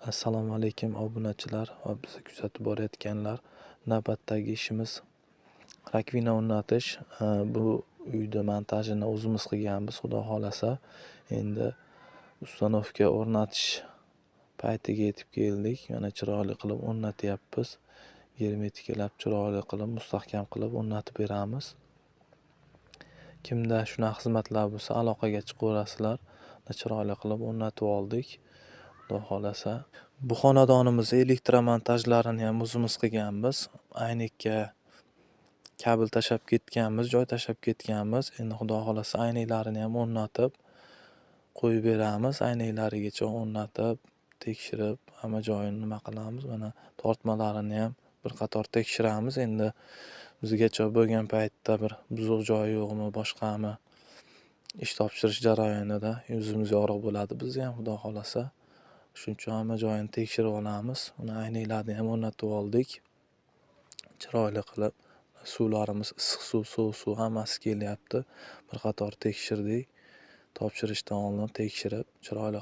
Assalomu alaykum obunachilar va bizni kuzatib borayotganlar. Navbatdagi ishimiz rakvina o'rnatish. Bu uyda montajini o'zimiz qilganmiz, xudo xolasa. Endi ustanovka o'rnatish paytiga yetib keldik. Mana chiroyli qilib o'rnatyapmiz. Germetikalab chiroyli qilib, mustahkam qilib o'rnatib beramiz. Kimda shunaqa xizmatlar bo'lsa, aloqaga chiqaverasizlar. Chiroyli qilib o'rnatib oldik. Xudo xolasa. Bu xonadonimizda elektromontajlarini ham o'zimiz qilganmiz. Aynakka kabel tashab ketganmiz, joy tashab ketganmiz. Endi xudo xolasa aynaklarini ham o'rnatib qo'yib beramiz. Aynaklarigacha o'rnatib, tekshirib, hamma joyini nima qilamiz. Mana tortmalarini ham bir qator tekshiramiz. Endi bizgacha bo'lgan paytda bir buzuq joyi yo'qmi, boshqami ish topshirish jarayonida yuzimiz yorug' bo'ladi bizga ham xudo xolasa. Shuning uchun hamma joyini tekshirib olamiz. Uni aynaklarni ham o'rnatib oldik. Chiroyli qilib suvlarimiz issiq suv, sovuq suv hammasi kelyapti. Bir qator tekshirdik. Topshirishdan oldin tekshirib, chiroyli